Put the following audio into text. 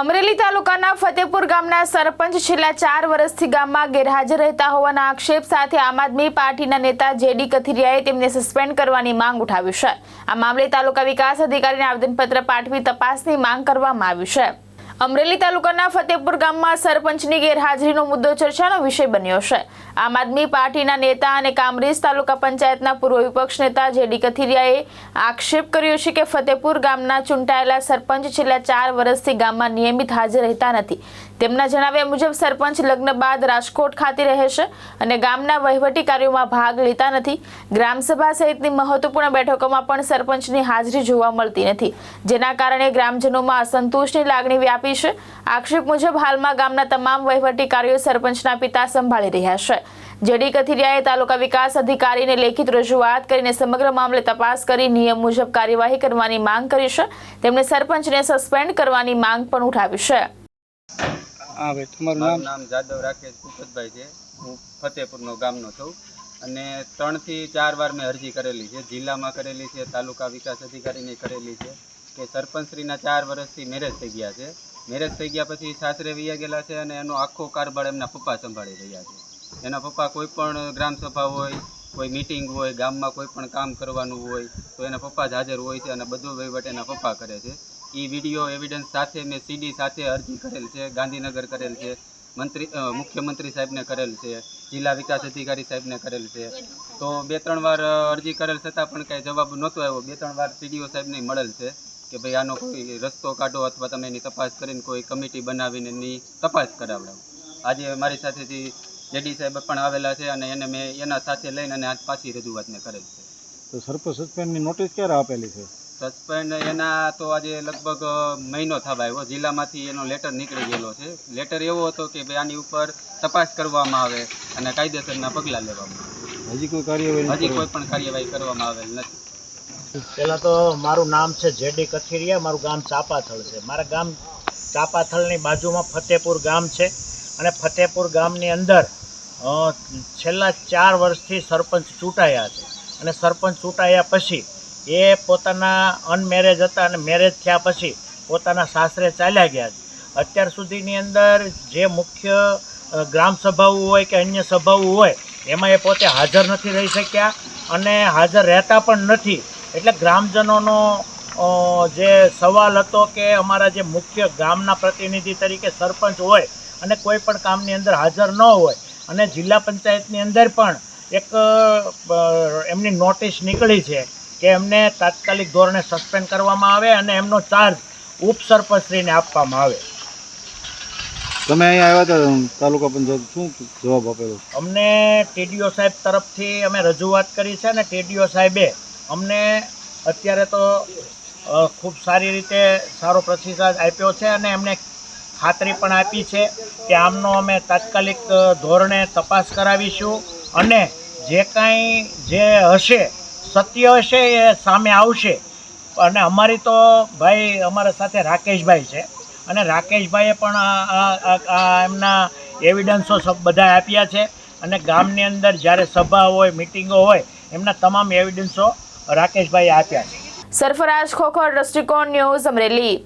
અમરેલી તાલુકાના ફતેપુર ગામના સરપંચ છેલ્લા 4 વર્ષથી ગામમાં ગેરહાજર રહેતા હોવાના આક્ષેપ સાથે આમ આદમી પાર્ટીના નેતા જેડી કથિરિયાએ તેમને સસ્પેન્ડ કરવાની માંગ ઉઠાવી છે। આ મામલે તાલુકા વિકાસ અધિકારીને આવેદનપત્ર પાઠવી તપાસની માંગ કરવામાં આવી છે। અમરેલી તાલુકાના ફતેપુર ગામમાં સરપંચની ગેરહાજરીનો મુદ્દો ચર્ચાનો વિષય બન્યો છે। આમ આદમી પાર્ટીના નેતા અને કામરેજ તાલુકા પંચાયતના પૂર્વ વિપક્ષ નેતા જેડી કથિરિયાએ આક્ષેપ કર્યો છે કે ફતેપુર ગામના ચૂંટાયેલા સરપંચ છેલ્લા 4 વર્ષથી ગામમાં નિયમિત હાજર રહેતા નથી। તેમના જણાવ્યા મુજબ સરપંચ લગ્ન બાદ રાજકોટ ખાતે રહે છે અને ગામના વહીવટી કાર્યોમાં ભાગ લેતા નથી। ગ્રામસભા સહિતની મહત્વપૂર્ણ બેઠકોમાં પણ સરપંચની હાજરી જોવા મળતી નથી, જેના કારણે ગ્રામજનોમાં અસંતોષની લાગણી વ્યાપી છે। આક્ષેપ મુજબ હાલમાં ગામના તમામ વહીવટી કાર્યો સરપંચના પિતા સંભાળી રહ્યા છે। જેડી કથિરિયાએ તાલુકા વિકાસ અધિકારીને લેખિત રજૂઆત કરીને સમગ્ર મામલે તપાસ કરી નિયમ મુજબ કાર્યવાહી કરવાની માંગ કરી છે। તેમણે સરપંચને સસ્પેન્ડ કરવાની માંગ પણ ઉઠાવી છે। हाँ भाई તમારું નામ જાદવ રાકેશ ભૂપતભાઈ છે। હું ફતેપુરનો ગામનો છું અને 3 થી 4 વાર મેં અરજી કરેલી છે, જિલ્લામાં કરેલી છે, તાલુકા વિકાસ અધિકારીને કરેલી છે કે સરપંચશ્રીના 4 વર્ષથી મેરેજ થઈ ગયા છે। મેરેજ થઈ ગયા પછી સાસરે વયા ગયેલા છે અને એનો આખો કારભાર એમના પપ્પા સંભાળી રહ્યા છે। એના પપ્પા કોઈ પણ ગ્રામસભા હોય, કોઈ મિટિંગ હોય, ગામમાં કોઈ પણ કામ કરવાનું હોય તો એના પપ્પા જ હાજર હોય છે અને બધો વહીવટ એના પપ્પા કરે છે। એ વિડીયો એવિડન્સ સાથે મેં સીડી સાથે અરજી કરેલ છે, ગાંધીનગર કરેલ છે, મુખ્યમંત્રી સાહેબને કરેલ છે, જિલ્લા વિકાસ અધિકારી સાહેબને કરેલ છે। તો 2-3 વાર અરજી કરેલ છતાં પણ કાંઈ જવાબ નહોતો આવ્યો। 2-3 વાર પીડીઓ સાહેબને મળેલ છે કે ભાઈ આનો કોઈ રસ્તો કાઢો અથવા તમે એની તપાસ કરીને કોઈ કમિટી બનાવીને એની તપાસ કરાવડાવો। આજે મારી સાથેથી જેડી સાહેબ પણ આવેલા છે અને એને મેં એના સાથે લઈને અને આજ પાછી રજૂઆતને કરેલ છે। તો સરપંચ સસ્પેન્ડની નોટિસ ક્યારે આપેલી છે? સસ્પેન્ડ એના તો આજે લગભગ મહિનો થવા આવ્યો। જિલ્લામાંથી એનો લેટર નીકળી ગયેલો છે। લેટર એવો હતો કે ભાઈ આની ઉપર તપાસ કરવામાં આવે અને કાયદેસરના પગલાં લેવામાં આવે। હજી કોઈ પણ કાર્યવાહી કરવામાં આવેલ નથી। પહેલાં તો મારું નામ છે જેડી કથિરિયા, મારું ગામ ચાપાથળ છે। મારા ગામ ચાપાથળની બાજુમાં ફતેપુર ગામ છે અને ફતેપુર ગામની અંદર છેલ્લા 4 વર્ષથી સરપંચ ચૂંટાયા છે અને સરપંચ ચૂંટાયા પછી એ પોતાના અનમેરેજ હતા અને મેરેજ થયા પછી પોતાના સાસરે ચાલ્યા ગયા છે। અત્યાર સુધીની અંદર જે મુખ્ય ગ્રામસભાઓ હોય કે અન્ય સભાઓ હોય એમાં એ પોતે હાજર નથી રહી શક્યા અને હાજર રહેતા પણ નથી। એટલે ગ્રામજનોનો જે સવાલ હતો કે અમારા જે મુખ્ય ગામના પ્રતિનિધિ તરીકે સરપંચ હોય અને કોઈ પણ કામની અંદર હાજર ન હોય અને જિલ્લા પંચાયતની અંદર પણ એક એમની નોટિસ નીકળી છે કે એમને તાત્કાલિક ધોરણે સસ્પેન્ડ કરવામાં આવે અને એમનો ચાર્જ ઉપસરપંચશ્રીને આપવામાં આવે। તમે અહીંયા આવ્યા હતા તાલુકા પંચાયત, શું જવાબ આપેલો? અમને ટીડીઓ સાહેબ તરફથી અમે રજૂઆત કરી છે અને ટીડીઓ સાહેબે અમને અત્યારે તો ખૂબ સારી રીતે સારો પ્રતિસાદ આપ્યો છે અને એમને ખાતરી પણ આપી છે કે આમનો અમે તાત્કાલિક ધોરણે તપાસ કરાવીશું અને જે કાંઈ જે હશે સત્ય હશે એ સામે આવશે। અને અમારી તો ભાઈ અમારા સાથે રાકેશભાઈ છે અને રાકેશભાઈએ પણ આ એમના એવિડન્સો બધા આપ્યા છે અને ગામની અંદર જ્યારે સભા હોય, મિટિંગો હોય એમના તમામ એવિડન્સો રાકેશભાઈએ આપ્યા છે। સરફરાજ ખોખર, દ્રષ્ટિકોણ ન્યૂઝ, અમરેલી।